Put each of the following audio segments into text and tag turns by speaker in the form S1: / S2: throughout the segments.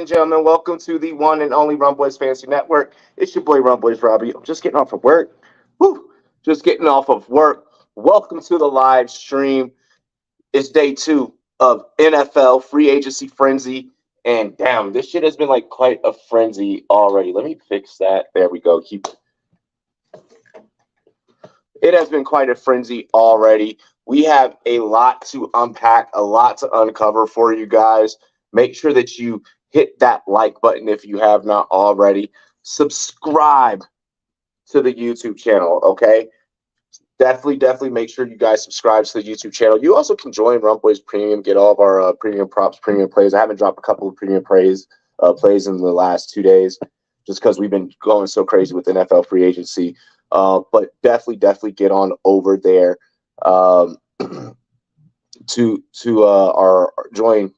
S1: gentlemen, welcome to the one and only Rumboyz Fantasy Network. It's your boy Rumboyz Robbie. I'm just getting off of work. Woo! Just getting off of work. Welcome to the live stream. It's day 2 of NFL free agency frenzy. And damn, this shit has been like quite a frenzy already. Let me fix that. There we go. It has been quite a frenzy already. We have a lot to unpack, a lot to uncover for you guys. Make sure that you hit that like button if you have not already. Subscribe to the YouTube channel, okay? Definitely make sure you guys subscribe to the YouTube channel. You also can join Rumboyz Premium, get all of our premium props, premium plays. I haven't dropped a couple of premium plays in the last 2 days just because we've been going so crazy with NFL free agency. But definitely get on over there to our join.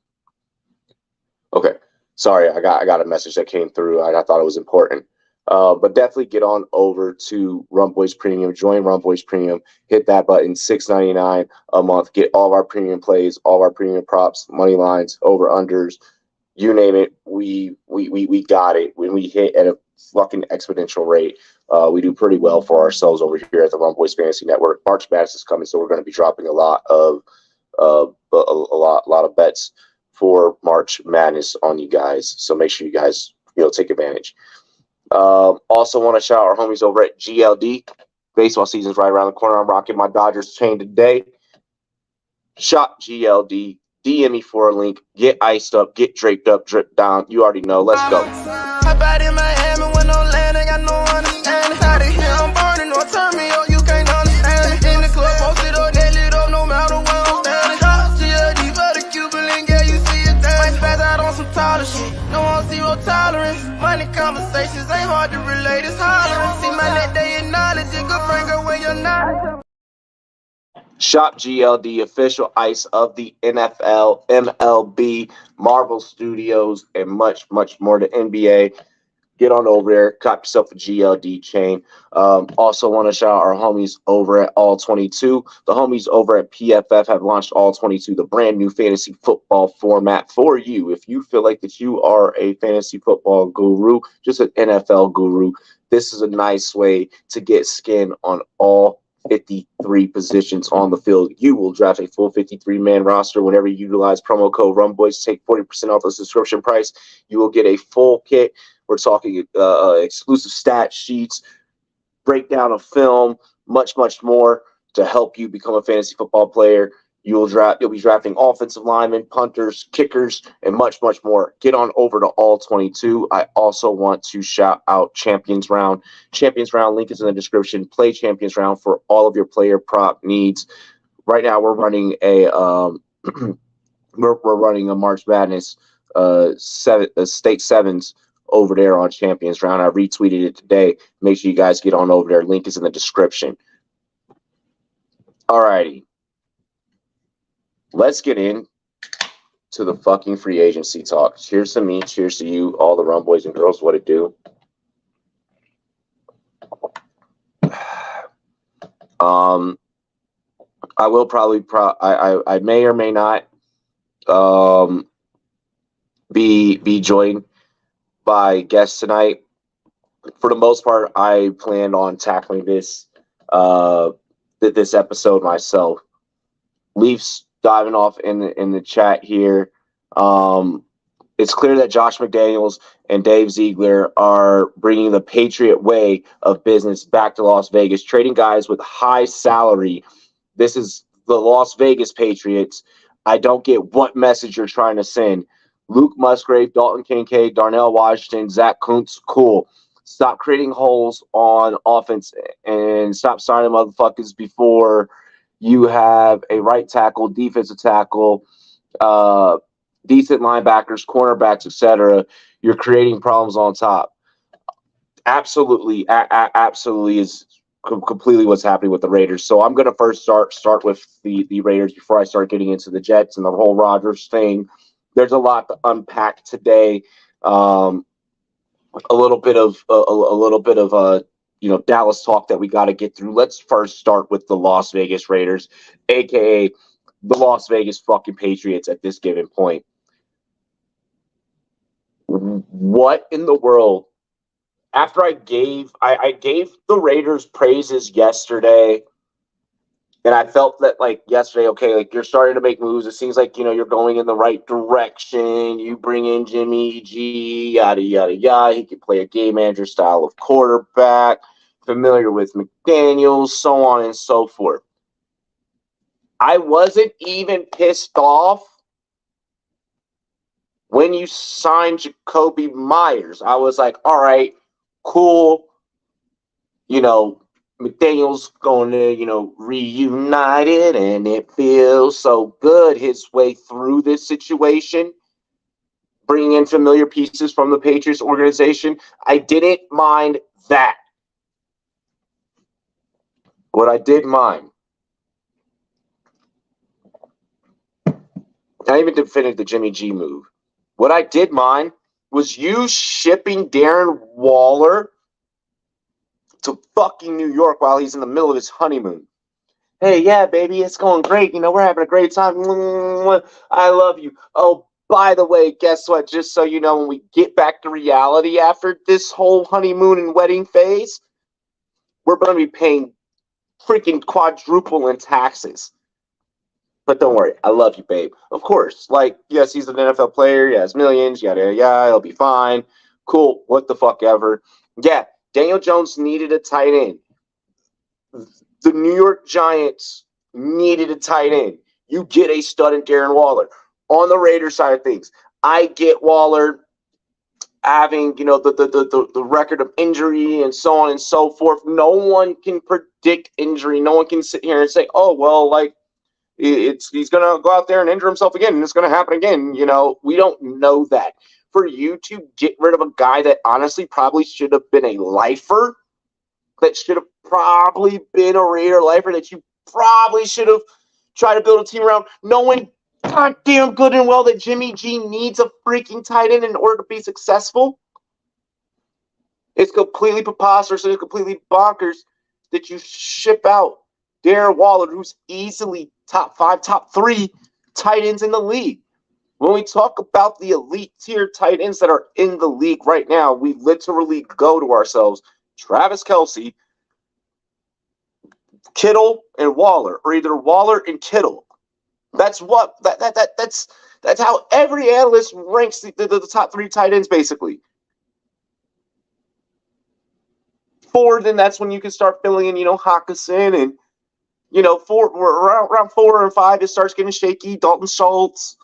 S1: Okay, sorry, I got a message that came through. I thought it was important. But definitely get on over to Rumboyz Premium, join Rumboyz Premium, hit that button, $6.99 a month, get all of our premium plays, all of our premium props, money lines, over unders, you name it. We got it. When we hit at a fucking exponential rate, we do pretty well for ourselves over here at the Rumboyz Fantasy Network. March Madness is coming, so we're going to be dropping a lot of bets for March Madness on you guys. So make sure you guys take advantage. Also want to shout out our homies over at GLD. Baseball season's right around the corner. I'm rocking my Dodgers chain today. Shop GLD. DM me for a link. Get iced up. Get draped up. Drip down. You already know. Let's go.
S2: Tolerance, money conversations ain't hard to relate. It's hollering. See my net, they acknowledge it. Good friend, girl, when you're not.
S1: Shop GLD, official ice of the NFL, MLB, Marvel Studios, and much more. The NBA. Get on over there, cop yourself a GLD chain. Also want to shout out our homies over at All 22. The homies over at PFF have launched All 22, the brand new fantasy football format for you. If you feel like that you are a fantasy football guru, just an NFL guru, this is a nice way to get skin on all 53 positions on the field. You will draft a full 53-man roster whenever you utilize promo code Rumboyz. Take 40% off the subscription price. You will get a full kit. We're talking exclusive stat sheets, breakdown of film, much more to help you become a fantasy football player. You'll be drafting offensive linemen, punters, kickers, and much more. Get on over to All 22. I also want to shout out Champions Round. Champions Round link is in the description. Play Champions Round for all of your player prop needs. Right now, we're running a we're running a March Madness state sevens over there on Champions Round. I retweeted it today. Make sure you guys get on over there. Link is in the description. Alrighty. Let's get in to the fucking free agency talk. Cheers to me. Cheers to you, all the Rumboyz and girls. What it do? I will probably I may or may not be joined by guests tonight. For the most part, I plan on tackling this episode myself. Leafs diving off in the chat here. It's clear that Josh McDaniels and Dave Ziegler are bringing the Patriot way of business back to Las Vegas, trading guys with high salary. This is the Las Vegas Patriots. I don't get what message you're trying to send. Luke Musgrave, Dalton Kincaid, Darnell Washington, Zach Kuntz, cool. Stop creating holes on offense and stop signing motherfuckers before you have a right tackle, defensive tackle, decent linebackers, cornerbacks, etc. You're creating problems on top. Absolutely is completely what's happening with the Raiders. So I'm going to first start with the Raiders before I start getting into the Jets and the whole Rodgers thing. There's a lot to unpack today. A little bit of Dallas talk that we got to get through. Let's first start with the Las Vegas Raiders, aka the Las Vegas fucking Patriots at this given point. What in the world? After I gave the Raiders praises yesterday, and I felt that like yesterday, okay, like you're starting to make moves. It seems like you're going in the right direction. You bring in Jimmy G, yada yada yada. He could play a game manager style of quarterback, familiar with McDaniels, so on and so forth. I wasn't even pissed off when you signed Jacoby Myers. I was like, all right, cool. McDaniel's going to, reunited, and it feels so good his way through this situation, bringing in familiar pieces from the Patriots organization. I didn't mind that. What I did mind, I even defended the Jimmy G move. What I did mind was you shipping Darren Waller to fucking New York while he's in the middle of his honeymoon. Hey, yeah, baby, it's going great. We're having a great time. I love you. Oh, by the way, guess what? Just so you know, when we get back to reality after this whole honeymoon and wedding phase, we're going to be paying freaking quadruple in taxes. But don't worry, I love you, babe. Of course. Like, yes, he's an NFL player. He has millions. Yada, yada, yada. He'll be fine. Cool. What the fuck ever. Yeah, Daniel Jones needed a tight end. The New York Giants needed a tight end. You get a stud in Darren Waller. On the Raiders side of things, I get Waller having, the record of injury and so on and so forth. No one can predict injury. No one can sit here and say, oh, well, like, he's going to go out there and injure himself again, and it's going to happen again. We don't know that. For you to get rid of a guy that honestly probably should have been a lifer, that should have probably been a Raider lifer, that you probably should have tried to build a team around, knowing goddamn good and well that Jimmy G needs a freaking tight end in order to be successful. It's completely preposterous and it's completely bonkers that you ship out Darren Waller, who's easily top 5, top 3 tight ends in the league. When we talk about the elite tier tight ends that are in the league right now, we literally go to ourselves, Travis Kelce, Kittle, and Waller, or either Waller and Kittle. That's what that's how every analyst ranks the top 3 tight ends, basically. 4, then that's when you can start filling in, Hawkinson, and around 4 and 5, it starts getting shaky. Dalton Schultz.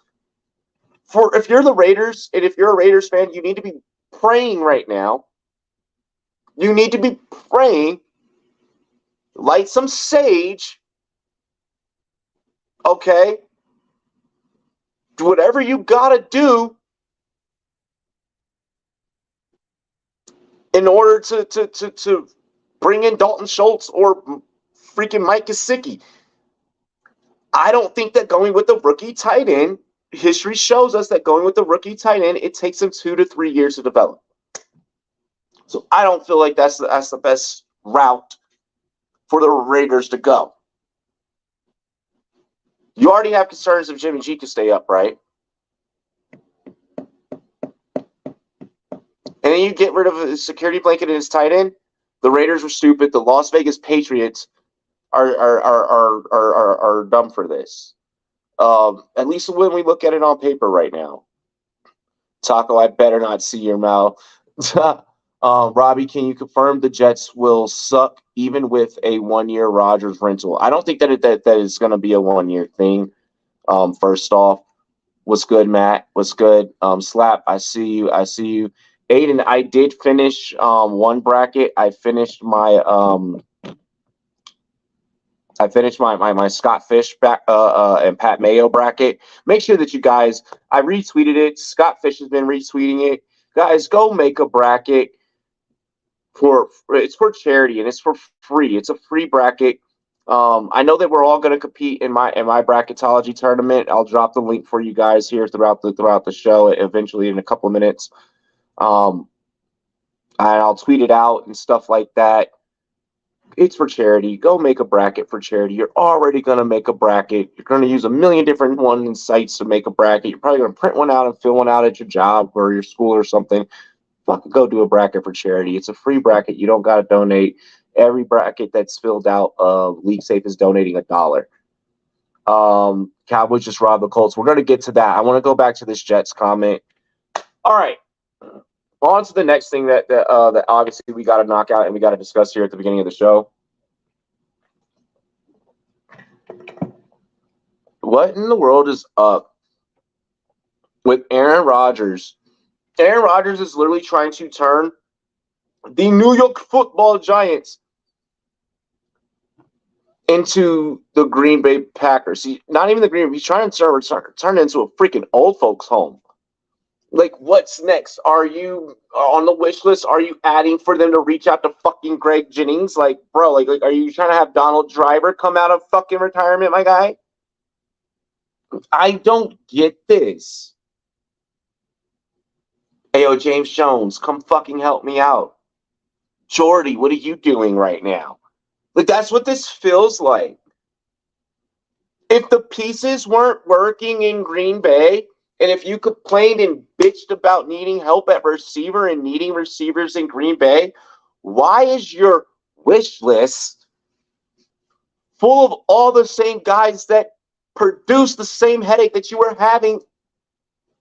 S1: If you're the Raiders, and if you're a Raiders fan, you need to be praying right now. You need to be praying, light some sage, okay? Do whatever you gotta do in order to bring in Dalton Schultz or freaking Mike Gesicki. I don't think that going with the rookie tight end, history shows us that going with the rookie tight end, it takes him 2 to 3 years to develop. So I don't feel like that's the best route for the Raiders to go. You already have concerns if Jimmy G can stay upright. And then you get rid of a security blanket in his tight end. The Raiders were stupid. The Las Vegas Patriots are dumb for this. At least when we look at it on paper right now. Taco, I better not see your mouth. Robbie, can you confirm the Jets will suck even with a 1-year Rodgers rental? I don't think that is going to be a 1-year thing. First off, what's good, Matt? What's good? Slap, I see you. Aiden, I did finish one bracket. I finished my Scott Fish and Pat Mayo bracket. Make sure that you guys, I retweeted it. Scott Fish has been retweeting it. Guys, go make a bracket. It's for charity and it's for free. It's a free bracket. I know that we're all going to compete in my bracketology tournament. I'll drop the link for you guys here throughout the show eventually in a couple of minutes. And I'll tweet it out and stuff like that. It's for charity. Go make a bracket for charity. You're already going to make a bracket. You're going to use a million different sites to make a bracket. You're probably going to print one out and fill one out at your job or your school or something. Fucking go do a bracket for charity. It's a free bracket. You don't got to donate. Every bracket that's filled out of League Safe is donating $1. Cowboys just robbed the Colts. We're going to get to that. I want to go back to this Jets comment. All right. On to the next thing that obviously we got to knock out and we got to discuss here at the beginning of the show. What in the world is up with Aaron Rodgers? Aaron Rodgers is literally trying to turn the New York Football Giants into the Green Bay Packers. Not even the Green Bay. He's trying to turn it into a freaking old folks' home. Like, what's next? Are you on the wish list? Are you adding for them to reach out to fucking Greg Jennings? Like, bro, like are you trying to have Donald Driver come out of fucking retirement, my guy? I don't get this. Ayo, James Jones, come fucking help me out. Jordy, what are you doing right now? Like, that's what this feels like. If the pieces weren't working in Green Bay, and if you complained and bitched about needing help at receiver and needing receivers in Green Bay, why is your wish list full of all the same guys that produce the same headache that you were having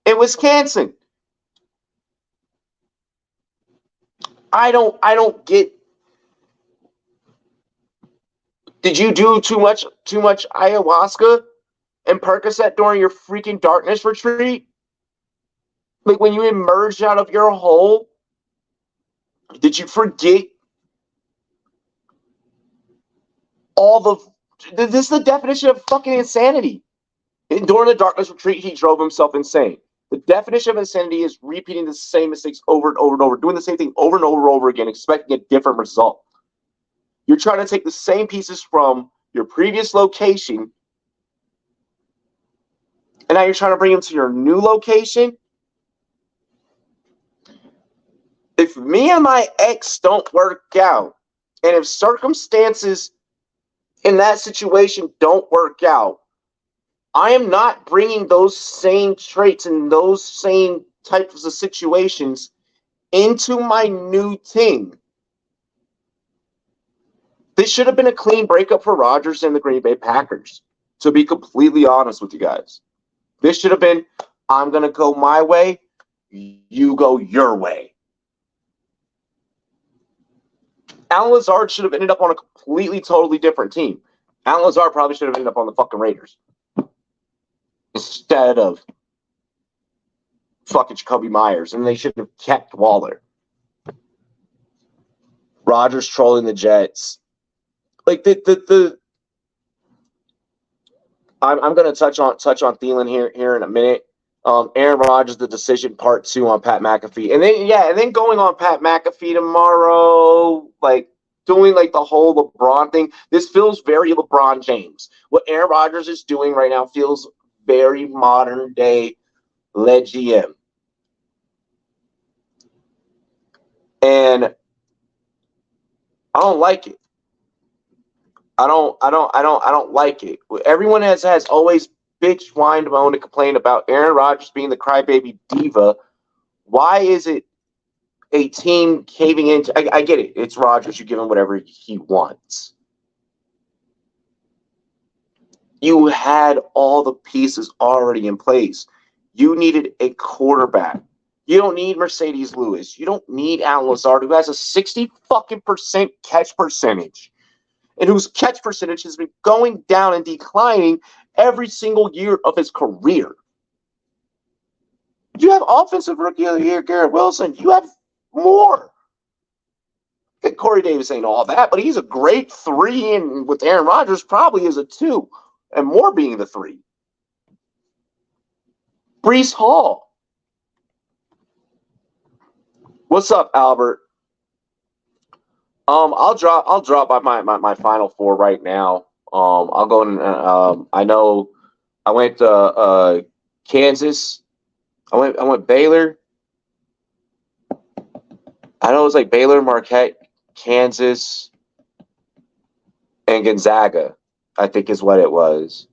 S1: in Wisconsin? I don't get. Did you do too much ayahuasca and Percocet during your freaking darkness retreat? Like, when you emerged out of your hole, did you forget all the... This is the definition of fucking insanity. During the darkness retreat, he drove himself insane. The definition of insanity is repeating the same mistakes over and over and over, doing the same thing over and over and over again, expecting a different result. You're trying to take the same pieces from your previous location, and now you're trying to bring them to your new location. If me and my ex don't work out, and if circumstances in that situation don't work out, I am not bringing those same traits and those same types of situations into my new team. This should have been a clean breakup for Rodgers and the Green Bay Packers, to be completely honest with you guys. This should have been, I'm going to go my way, you go your way. Alan Lazard should have ended up on a completely, totally different team. Alan Lazard probably should have ended up on the fucking Raiders instead of fucking Jacoby Myers, and they should have kept Waller. Rodgers trolling the Jets. Like I'm going to touch on Thielen here in a minute. Aaron Rodgers, the decision part 2 on Pat McAfee, and then going on Pat McAfee tomorrow, like doing like the whole LeBron thing. This feels very LeBron James. What Aaron Rodgers is doing right now feels very modern day led GM, and I don't like it. I don't like it. Everyone has always bitch, whined, moaned, and complained about Aaron Rodgers being the crybaby diva. Why is it a team caving into? I get it. It's Rodgers. You give him whatever he wants. You had all the pieces already in place. You needed a quarterback. You don't need Mercedes Lewis. You don't need Alan Lazard, who has a 60% catch percentage, and whose catch percentage has been going down and declining every single year of his career. You have Offensive Rookie of the Year, Garrett Wilson. You have more. Corey Davis ain't all that, but he's a great 3, and with Aaron Rodgers, probably is a 2, and more being the 3. Breece Hall. What's up, Albert? I'll drop my final 4 right now. I'll go and I know I went to Kansas. I went Baylor. I know it was like Baylor, Marquette, Kansas, and Gonzaga, I think is what it was.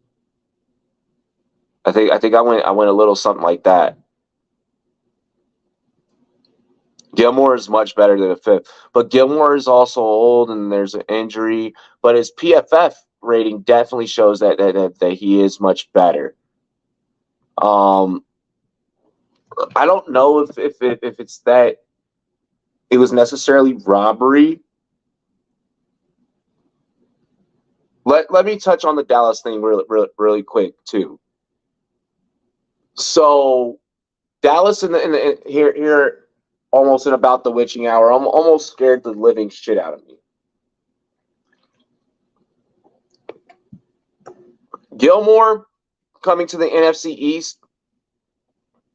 S1: I think I went a little something like that. Gilmore is much better than a fifth, but Gilmore is also old and there's an injury. But his PFF rating definitely shows that he is much better. I don't know if it's that it was necessarily robbery. Let me touch on the Dallas thing really quick too. So Dallas in the here almost in about the witching hour. I'm almost scared the living shit out of me. Gilmore coming to the NFC East,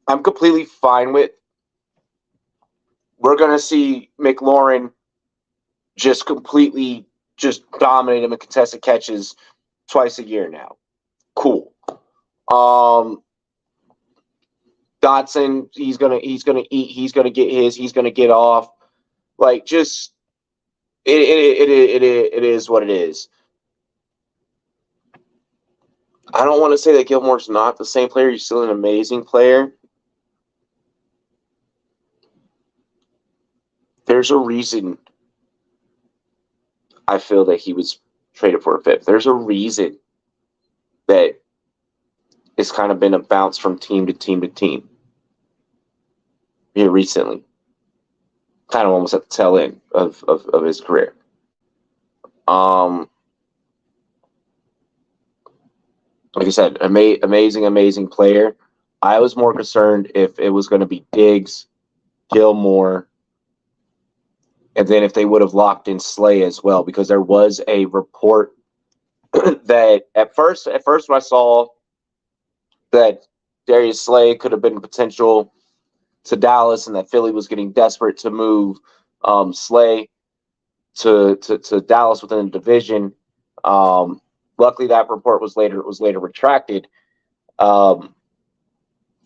S1: I'm completely fine with. We're gonna see McLaurin just completely just dominate him in contested catches twice a year now. Cool. Dotson, he's gonna eat, he's gonna get his, he's gonna get off. Like just it is what it is. I don't want to say that Gilmore's not the same player. He's still an amazing player. There's a reason I feel that he was traded for a fifth. There's a reason that it's kind of been a bounce from team to team to team here recently. Kind of almost at the tail end of his career. Like I said, amazing player. I was more concerned if it was going to be Diggs, Gilmore, and then if they would have locked in Slay as well, because there was a report that at first when I saw that Darius Slay could have been potential to Dallas and that Philly was getting desperate to move Slay to Dallas within the division. Luckily, that report was later retracted, and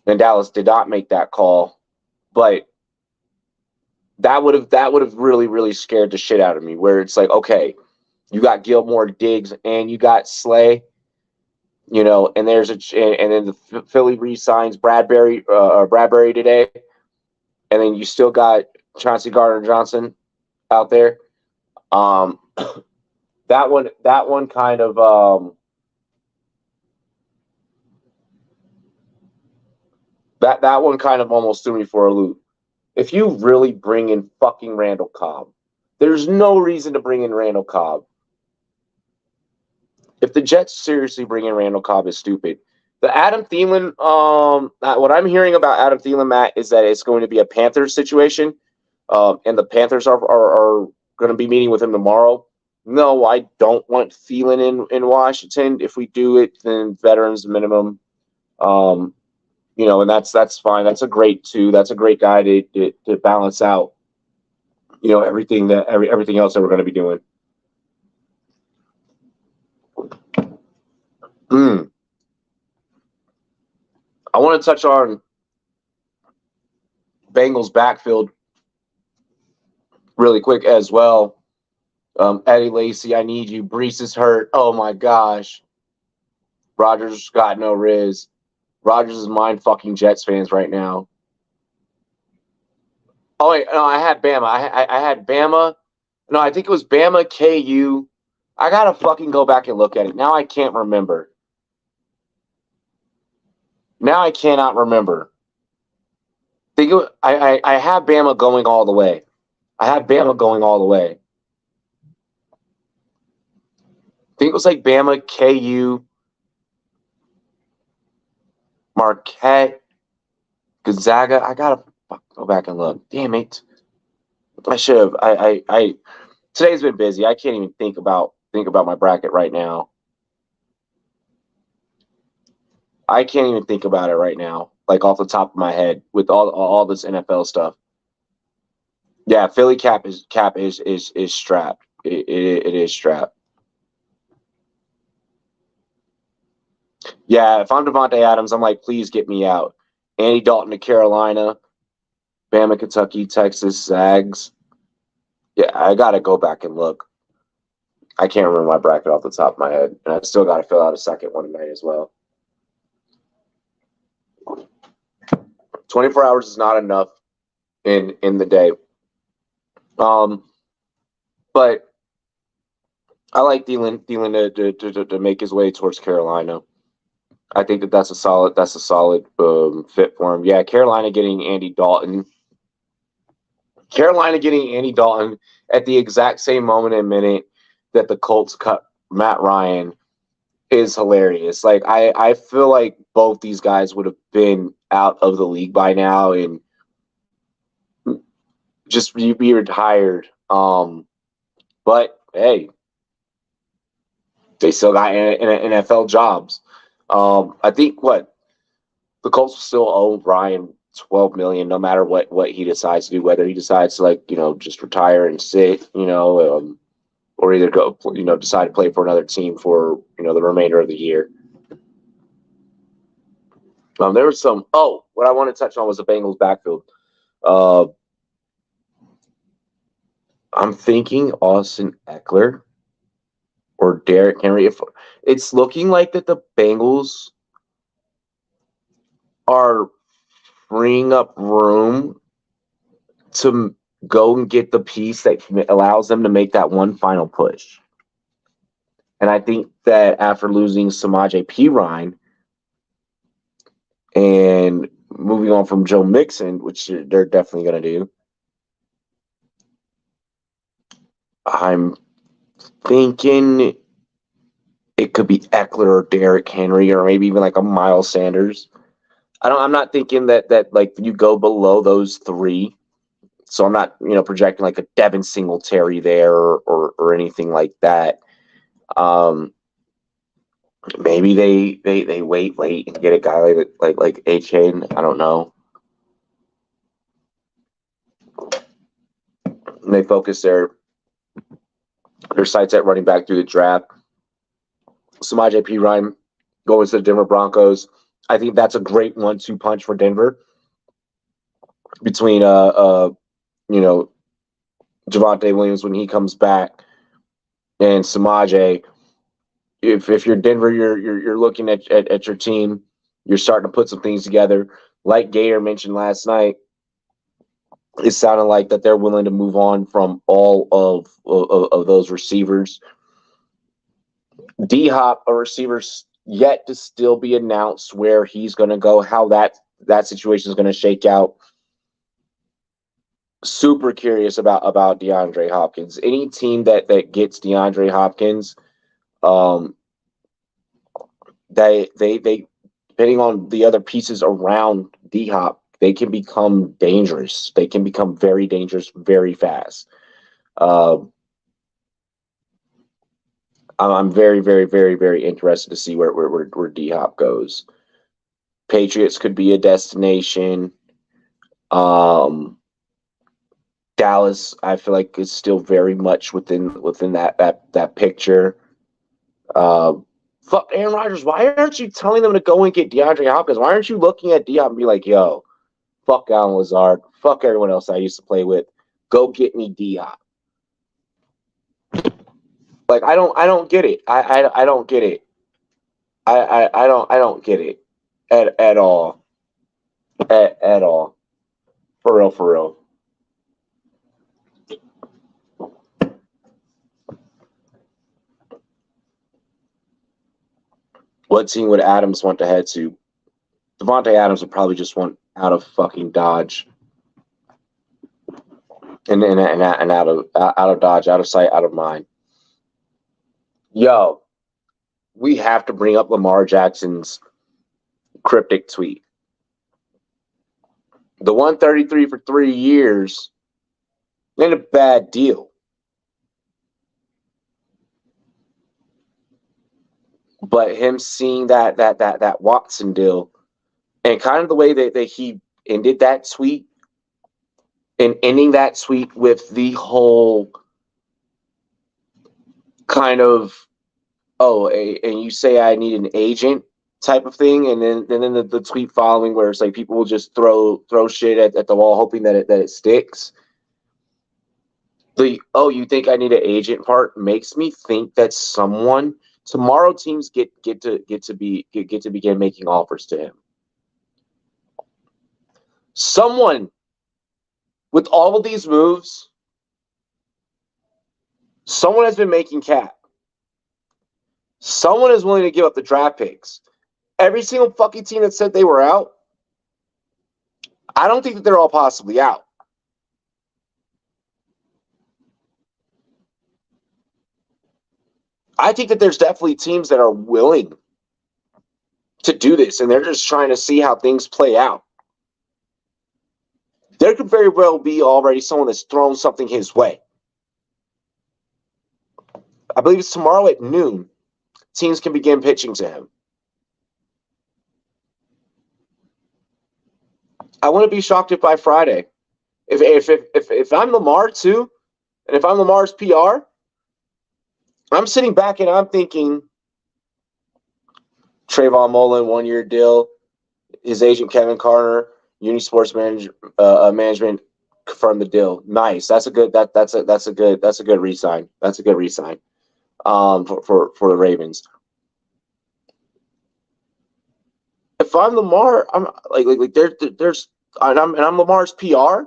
S1: Dallas did not make that call. But that would have really scared the shit out of me. Where it's like, okay, you got Gilmore, Diggs, and you got Slay, and then the Philly re-signs Bradbury today, and then you still got Chauncey Gardner-Johnson out there. That one kind of that one kind of almost threw me for a loop. If you really bring in fucking Randall Cobb, there's no reason to bring in Randall Cobb. If the Jets seriously bring in Randall Cobb is stupid. The Adam Thielen, what I'm hearing about Adam Thielen, Matt, is that it's going to be a Panthers situation, and the Panthers are going to be meeting with him tomorrow. No, I don't want Thielen in Washington. If we do it, then veterans minimum. And that's fine. That's a great guy to balance out, everything else that we're going to be doing. I want to touch on Bengals backfield really quick as well. Eddie Lacy, I need you. Brees is hurt. Oh my gosh. Rodgers got no riz. Rodgers is mind fucking Jets fans right now. Oh wait, no, I had Bama. I had Bama. No, I think it was Bama KU. I gotta fucking go back and look at it. Now I can't remember. Now I cannot remember. I have Bama going all the way. I think it was like Bama, KU, Marquette, Gonzaga. I gotta go back and look. Damn it! I should have. I today's been busy. I can't even think about my bracket right now. I can't even think about it right now, like off the top of my head, with all this NFL stuff. Yeah, Philly cap is strapped. It is strapped. Yeah, if I'm Devontae Adams, I'm like, please get me out. Andy Dalton to Carolina, Bama, Kentucky, Texas, Zags. Yeah, I gotta go back and look. I can't remember my bracket off the top of my head, and I've still got to fill out a second one tonight as well. 24 hours is not enough in the day. But I like Thielen to make his way towards Carolina. I think that's a solid fit for him. Yeah, Carolina getting Andy Dalton at the exact same moment and minute that the Colts cut Matt Ryan is hilarious. Like I feel like both these guys would have been out of the league by now and just be retired. But hey, they still got NFL jobs. I think the Colts still owe Ryan $12 million, no matter what he decides to do. Whether he decides to just retire and sit, or either go decide to play for another team for the remainder of the year. There was some. Oh, what I want to touch on was the Bengals backfield. I'm thinking Austin Eckler or Derrick Henry. If it's looking like that, the Bengals are freeing up room to go and get the piece that allows them to make that one final push. And I think that after losing Samaje Perine and moving on from Joe Mixon, which they're definitely going to do, I'm thinking it could be Eckler or Derrick Henry or maybe even like a Miles Sanders. I'm not thinking that like you go below those three. So I'm not, projecting like a Devin Singletary there or anything like that. Maybe they wait and get a guy like A-Chain. I don't know. And they focus their sights at running back through the draft. Samaje Perine going to the Denver Broncos. I think that's a great 1-2 punch for Denver between Javonte Williams when he comes back and Samaje. If you're Denver, you're looking at your team. You're starting to put some things together. Like Gator mentioned last night, it sounded like that they're willing to move on from all of those receivers. D-Hop, a receiver's yet to still be announced where he's going to go, how that situation is going to shake out. Super curious about DeAndre Hopkins. Any team that gets DeAndre Hopkins, they depending on the other pieces around D-Hop, they can become dangerous. They can become very dangerous very fast. I'm very, very, very, very interested to see where D-Hop goes. Patriots could be a destination. Dallas, I feel like, is still very much within that picture. Fuck Aaron Rodgers. Why aren't you telling them to go and get DeAndre Hopkins? Why aren't you looking at D-Hop and be like, yo, fuck Allen Lazard, fuck everyone else I used to play with, go get me D-Hop. Like I don't get it. I don't get it. I don't get it at all. At all. For real. What team would Adams want to head to? Devontae Adams would probably just want out of fucking Dodge. And out of Dodge, out of sight, out of mind. Yo, we have to bring up Lamar Jackson's cryptic tweet. The 133 for 3 years ain't a bad deal. But him seeing that Watson deal and kind of the way that he ended that tweet and ending that tweet with the whole kind of, and you say I need an agent type of thing, and then the tweet following where it's like people will just throw shit at the wall hoping that it sticks. The "oh, you think I need an agent" part makes me think that someone tomorrow teams get to begin making offers to him. Someone with all of these moves, someone has been making cap. Someone is willing to give up the draft picks. Every single fucking team that said they were out, I don't think that they're all possibly out. I think that there's definitely teams that are willing to do this, and they're just trying to see how things play out. There could very well be already someone that's thrown something his way. I believe it's tomorrow at noon. Teams can begin pitching to him. I wouldn't be shocked if by Friday. If I'm Lamar too, and if I'm Lamar's PR, I'm sitting back and I'm thinking Trayvon Mullen 1-year deal, his agent Kevin Carter, Unisports management confirmed the deal. Nice. That's a good re-sign. That's a good re-sign for the Ravens. If I'm Lamar, I'm I'm Lamar's PR.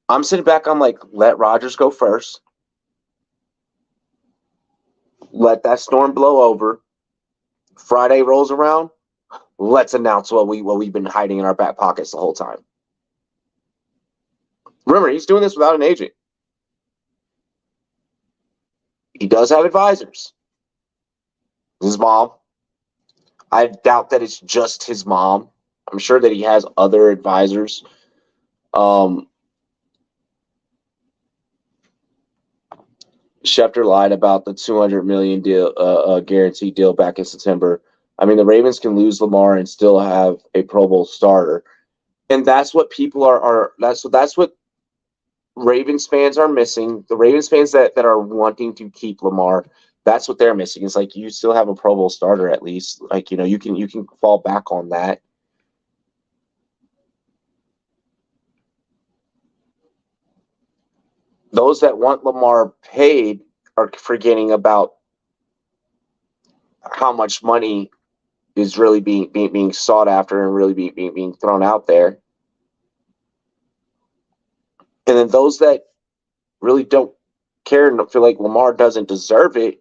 S1: I'm sitting back. I'm like, let Rodgers go first. Let that storm blow over. Friday rolls around. Let's announce what we've been hiding in our back pockets the whole time. Remember, he's doing this without an agent. He does have advisors. His mom. I doubt that it's just his mom. I'm sure that he has other advisors. Schefter lied about the $200 million deal, guaranteed deal back in September. I mean, the Ravens can lose Lamar and still have a Pro Bowl starter, and that's what people are. That's what Ravens fans are missing. The Ravens fans that are wanting to keep Lamar, that's what they're missing. It's like you still have a Pro Bowl starter at least. Like, you can fall back on that. Those that want Lamar paid are forgetting about how much money is really being sought after and really being thrown out there. And then those that really don't care and feel like Lamar doesn't deserve it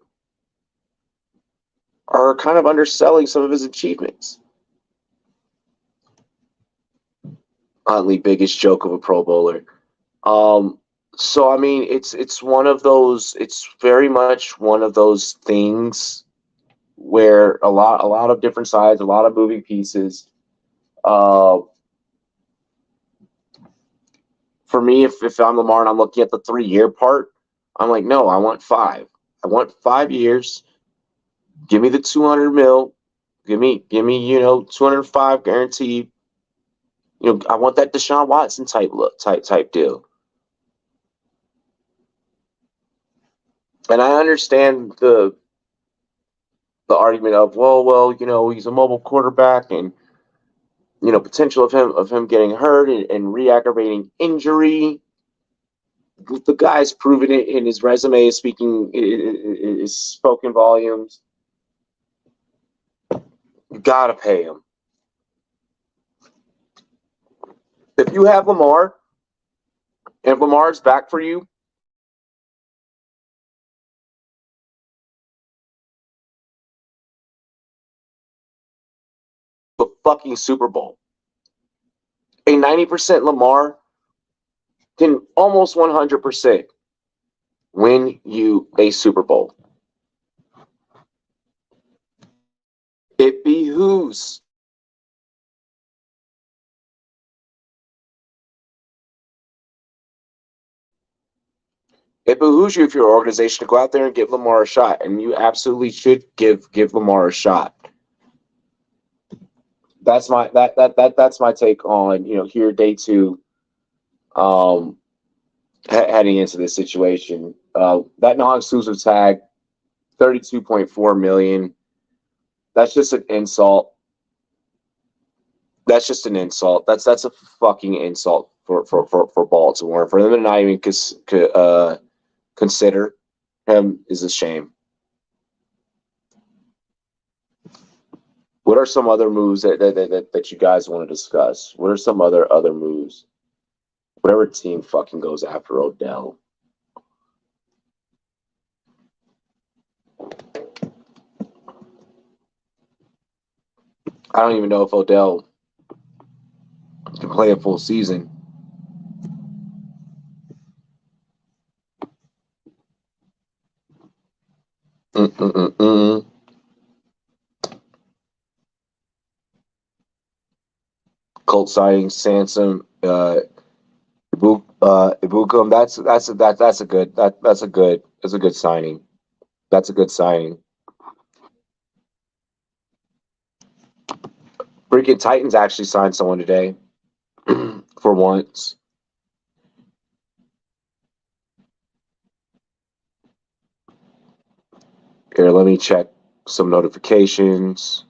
S1: are kind of underselling some of his achievements. Huntley, biggest joke of a Pro Bowler. So I mean, it's one of those. It's very much one of those things where a lot of different sides, a lot of moving pieces. For me, if I'm Lamar and I'm looking at the 3-year part, I'm like, no, I want 5. I want 5 years. Give me the 200 mil. Give me 205 guaranteed. I want that Deshaun Watson type deal. And I understand the argument of, well, he's a mobile quarterback and potential of him getting hurt and re-aggravating injury. The guy's proven it in his resume, is spoken volumes. You gotta pay him. If you have Lamar, and if Lamar's back for you, the fucking Super Bowl. A 90% Lamar can almost 100% win you a Super Bowl. It behooves you if you're an organization to go out there and give Lamar a shot, and you absolutely should give Lamar a shot. That's my that's my take on here day 2, heading into this situation. That non-exclusive tag, $32.4 million. That's just an insult. That's just an insult. That's a fucking insult for Baltimore. For them to not even consider him is a shame. What are some other moves that you guys want to discuss? What are some other moves? Whatever team fucking goes after Odell. I don't even know if Odell can play a full season. Colt signing Sansom, Ibukum. That's a good signing. That's a good signing. Freaking Titans actually signed someone today. For once. Here, let me check some notifications.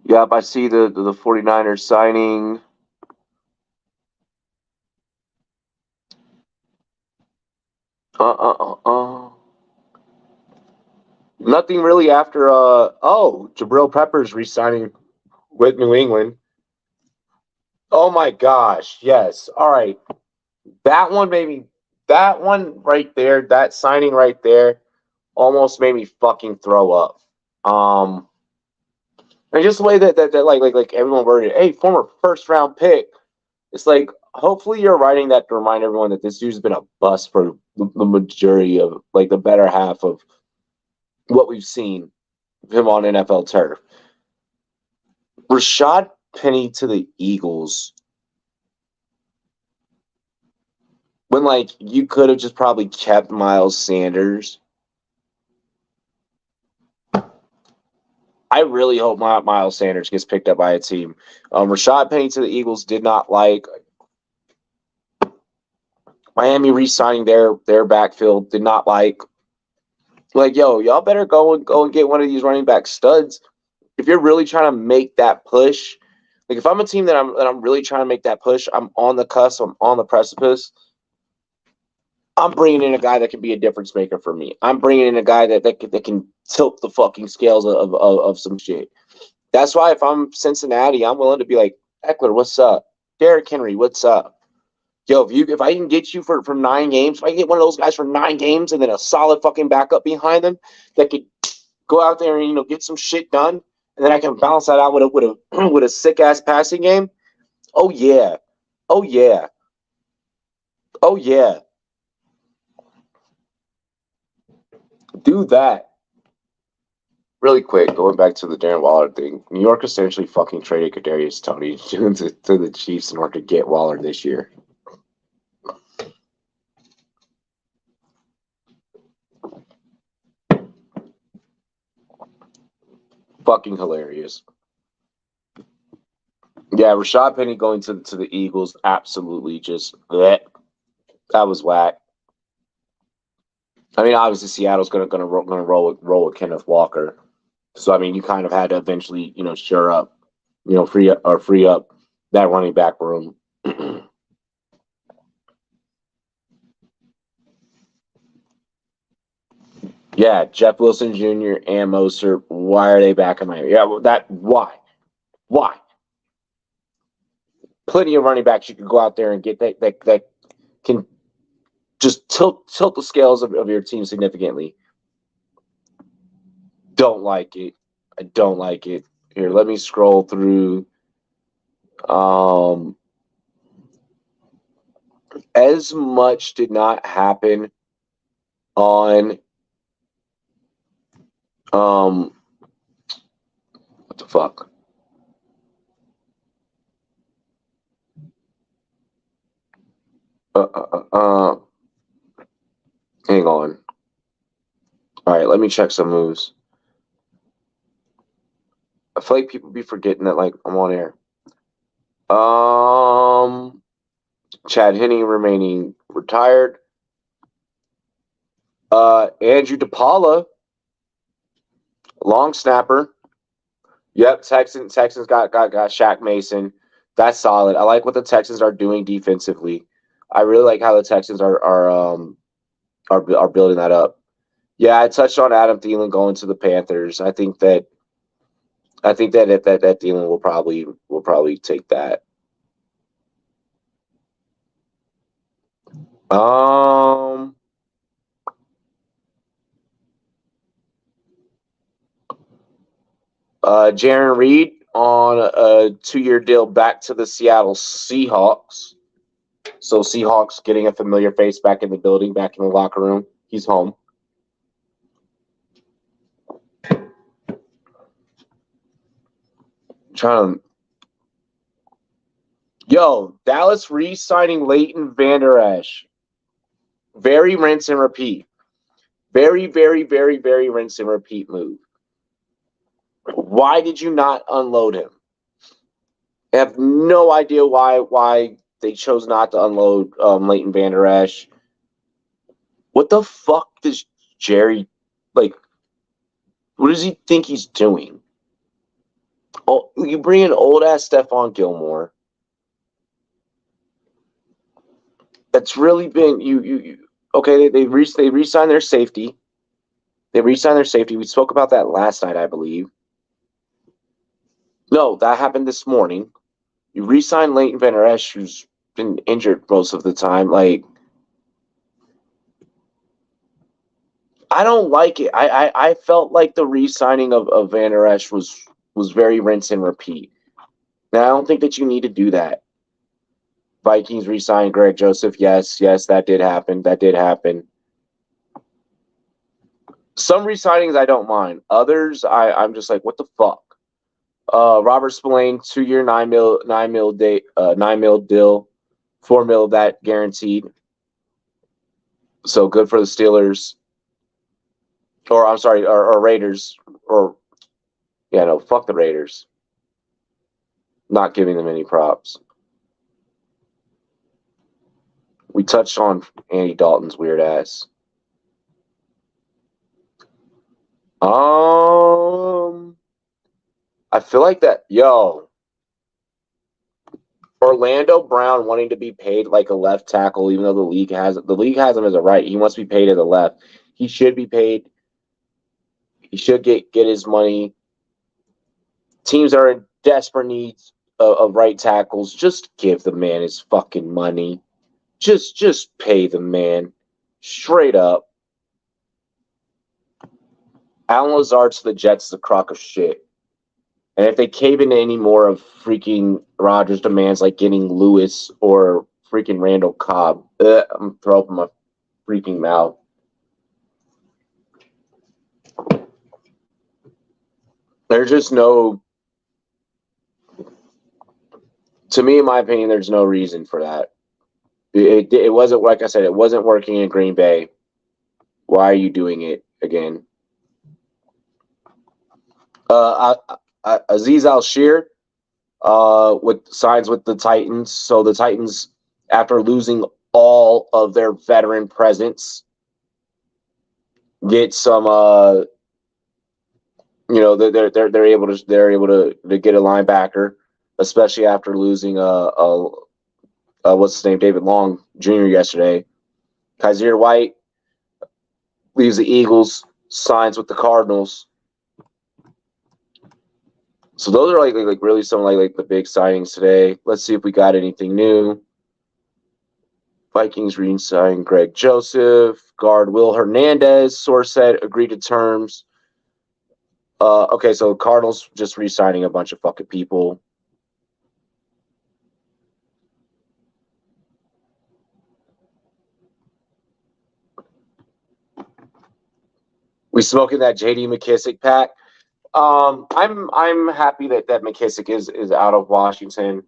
S1: Yep, I see the 49ers signing. Nothing really after Jabril Peppers re-signing with New England. Oh my gosh, yes. All right. That one right there, that signing right there almost made me fucking throw up. And just the way that like everyone worded, hey, former first round pick. It's like, hopefully you're writing that to remind everyone that this dude's been a bust for the majority of, like, the better half of what we've seen of him on NFL turf. Rashad Penny to the Eagles. When, like, you could have just probably kept Miles Sanders. I really hope Miles Sanders gets picked up by a team. Rashad Penny to the Eagles did not like. Miami re-signing their backfield did not like. Like, yo, y'all better go and get one of these running back studs. If you're really trying to make that push, like if I'm a team that I'm really trying to make that push, I'm on the cusp, I'm on the precipice. I'm bringing in a guy that can be a difference maker for me. I'm bringing in a guy that can tilt the fucking scales of some shit. That's why if I'm Cincinnati, I'm willing to be like, Eckler, what's up? Derrick Henry, what's up? Yo, if I can get you for 9 games, if I can get one of those guys for 9 games and then a solid fucking backup behind them that could go out there and get some shit done, and then I can balance that out with a sick ass passing game. Oh yeah, oh yeah, oh yeah. Do that. Really quick, going back to the Darren Waller thing. New York essentially fucking traded Kadarius Toney to the Chiefs in order to get Waller this year. Fucking hilarious. Yeah, Rashad Penny going to the Eagles, absolutely just bleh. That was whack. I mean, obviously Seattle's gonna roll with Kenneth Walker, so I mean you kind of had to eventually shore up, free up that running back room. Yeah, Jeff Wilson Jr. and Mostert. Why are they back in Miami? Yeah, well, why? Plenty of running backs you could go out there and get that can just tilt the scales of your team significantly. Don't like it. I don't like it. Here, let me scroll through. As much did not happen on what the fuck? Hang on. All right, let me check some moves. I feel like people be forgetting that, like, I'm on air. Chad Henne remaining retired. Andrew DePaula Long snapper. Yep, Texans got Shaq Mason. That's solid. I like what the Texans are doing defensively. I really like how the Texans are building that up. Yeah, I touched on Adam Thielen going to the Panthers. I think that Thielen will probably take that. Um, Jaron Reed on a 2-year deal back to the Seattle Seahawks. So Seahawks getting a familiar face back in the building, back in the locker room. He's home. Dallas re-signing Leighton Vander Esch. Very rinse and repeat. Very, very, very, very rinse and repeat move. Why did you not unload him? I have no idea why they chose not to unload Leighton Vander Esch. What the fuck does Jerry like? What does he think he's doing? Oh, you bring in old ass Stephon Gilmore. That's really been you. Okay, they re-signed their safety. They re-signed their safety. We spoke about that last night, I believe. No, that happened this morning. You re-signed Leighton Vander Esch, who's been injured most of the time. Like, I don't like it. I felt like the re-signing of Vander Esch was very rinse and repeat. Now, I don't think that you need to do that. Vikings re-signed Greg Joseph. Yes, that did happen. Some re-signings I don't mind. Others I'm just like, what the fuck? Robert Spillane, 2-year, $9 mil deal, $4 mil of that guaranteed. So good for the Steelers. Or I'm sorry, or Raiders. Fuck the Raiders. Not giving them any props. We touched on Andy Dalton's weird ass. I feel like that, Orlando Brown wanting to be paid like a left tackle, even though the league has him as a right. He wants to be paid as a left. He should be paid. He should get his money. Teams are in desperate needs of right tackles. Just give the man his fucking money. Just pay the man straight up. Alan Lazard to the Jets is a crock of shit. And if they cave into any more of freaking Rodgers' demands, like getting Lewis or freaking Randall Cobb, I'm throwing up my freaking mouth. There's just no, to me, in my opinion, there's no reason for that. It wasn't, like I said, it wasn't working in Green Bay. Why are you doing it again? Aziz Al-Shir signs with the Titans. So the Titans, after losing all of their veteran presence, get some they're able to get a linebacker, especially after losing what's his name, David Long Jr. yesterday. Kaiser White leaves the Eagles, signs with the Cardinals. So those are like really some like the big signings today. Let's see if we got anything new. Vikings re-signed Greg Joseph. Guard Will Hernandez, source said, agreed to terms. Okay, so Cardinals just re-signing a bunch of fucking people. We smoking that JD McKissick pack. I'm happy that McKissick is out of Washington.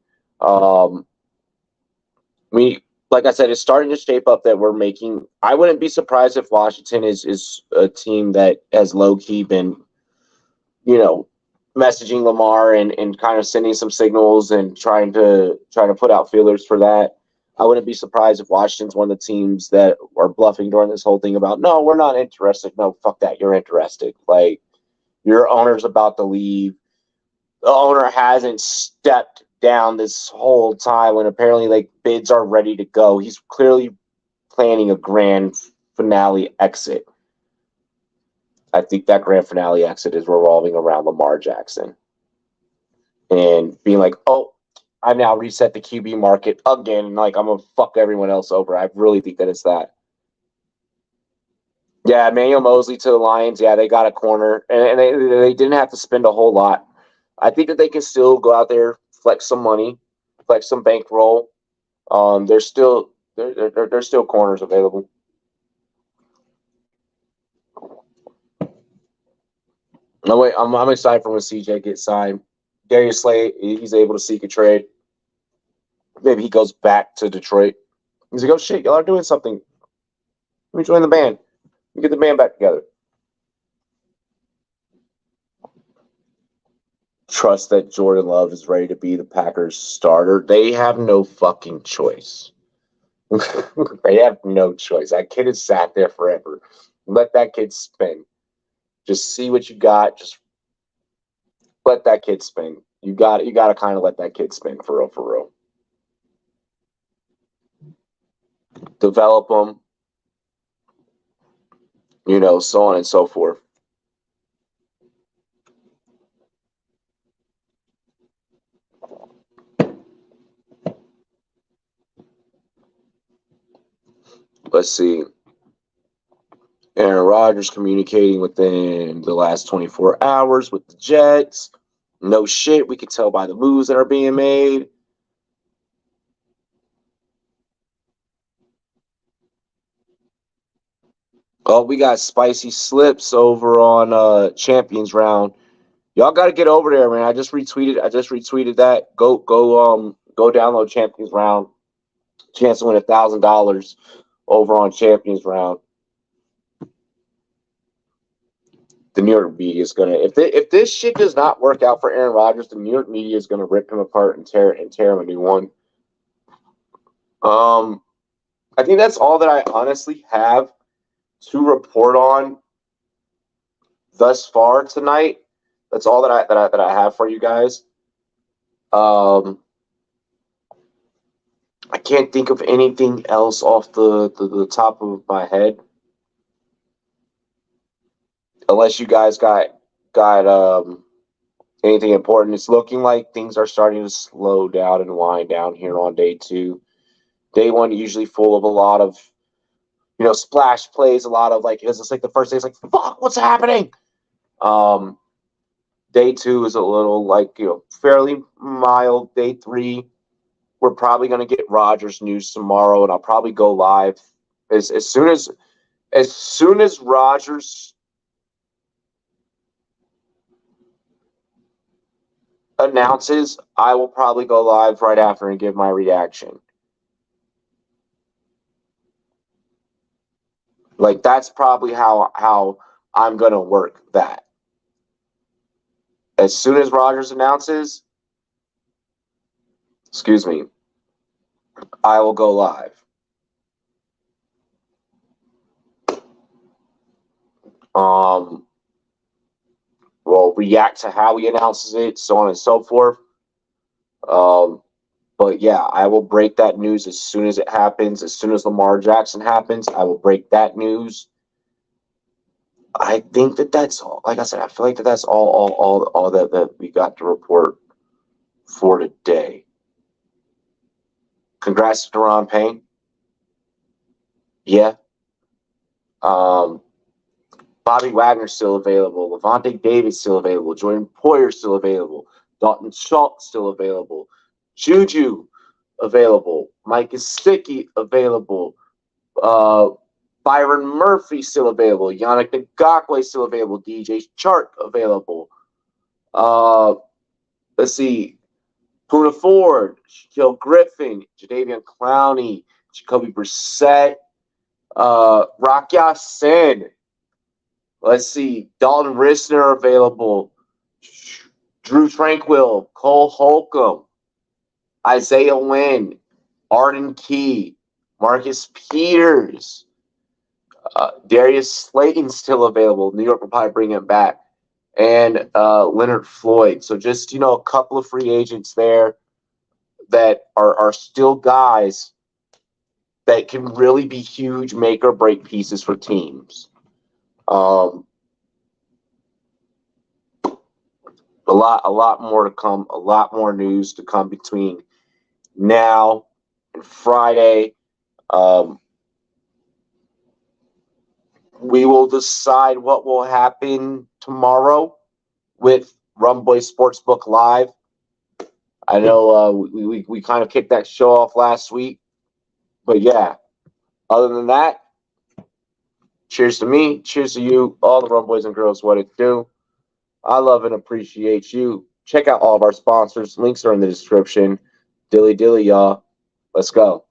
S1: Like I said, it's starting to shape up that we're making. I wouldn't be surprised if Washington is a team that has low key been, messaging Lamar and kind of sending some signals and trying to put out feelers for that. I wouldn't be surprised if Washington's one of the teams that are bluffing during this whole thing about, no, we're not interested. No, fuck that. You're interested. Like, Your owner's about to leave. The owner hasn't stepped down this whole time when apparently like bids are ready to go. He's clearly planning a grand finale exit. I think that grand finale exit is revolving around Lamar Jackson and being like, oh, I've now reset the QB market again, and like I'm gonna fuck everyone else over. I really think that it's that. Yeah, Emmanuel Mosley to the Lions. Yeah, they got a corner, and they didn't have to spend a whole lot. I think that they can still go out there, flex some money, flex some bankroll. There's still there's still corners available. No wait, I'm excited for when CJ gets signed. Darius Slay, he's able to seek a trade. Maybe he goes back to Detroit. He's like, oh shit, y'all are doing something. Let me join the band. Let me get the band back together. Trust that Jordan Love is ready to be the Packers starter. They have no fucking choice. They have no choice. That kid has sat there forever. Let that kid spin. Just see what you got. Just let that kid spin. You got to kind of let that kid spin for real, for real. Develop them, so on and so forth. Let's see. Aaron Rodgers communicating within the last 24 hours with the Jets. No shit. We can tell by the moves that are being made. Oh, we got spicy slips over on Champions Round. Y'all got to get over there, man. I just retweeted that. Go download Champions Round. Chance to win $1,000 over on Champions Round. The New York media is gonna if this shit does not work out for Aaron Rodgers, the New York media is gonna rip him apart and tear him a new one. I think that's all that I honestly have to report on thus far tonight. That's all that I have for you guys. I can't think of anything else off the top of my head. Unless you guys got anything important. It's looking like things are starting to slow down and wind down here on day 2. Day 1 usually full of a lot of splash plays, a lot of like, it's like the first day it's like, fuck, what's happening? Day 2 is a little like, fairly mild. Day 3, we're probably going to get Rodgers news tomorrow, and I'll probably go live as soon as Rodgers announces, I will probably go live right after and give my reaction. Like, that's probably how I'm going to work that. As soon as Rodgers announces, I will go live. We'll react to how he announces it, so on and so forth. But yeah, I will break that news as soon as it happens. As soon as Lamar Jackson happens, I will break that news. I think that's all. Like I said, I feel like that's all that we got to report for today. Congrats to Deron Payne. Yeah. Bobby Wagner's still available. Levante David's still available. Jordan Poyer's still available. Dalton Schultz still available. Juju available. Mike Gesicki available. Byron Murphy still available. Yannick Ngakoue still available. DJ Chark available. Let's see. Poona Ford, Shaquille Griffin, Jadeveon Clowney, Jacoby Brissett, Rock Ya-Sin. Let's see. Dalton Risner available. Drew Tranquill, Cole Holcomb, Isaiah Wynn, Arden Key, Marcus Peters, Darius Slayton still available. New York will probably bring him back. and Leonard Floyd. So just, a couple of free agents there that are still guys that can really be huge make or break pieces for teams. A lot more to come, a lot more news to come between now and Friday. We will decide what will happen tomorrow with Rumboyz Sportsbook Live. I know we kind of kicked that show off last week, but yeah. Other than that, cheers to me, cheers to you, all the Rumboyz and girls. What it do? I love and appreciate you. Check out all of our sponsors. Links are in the description. Dilly dilly, y'all. Let's go.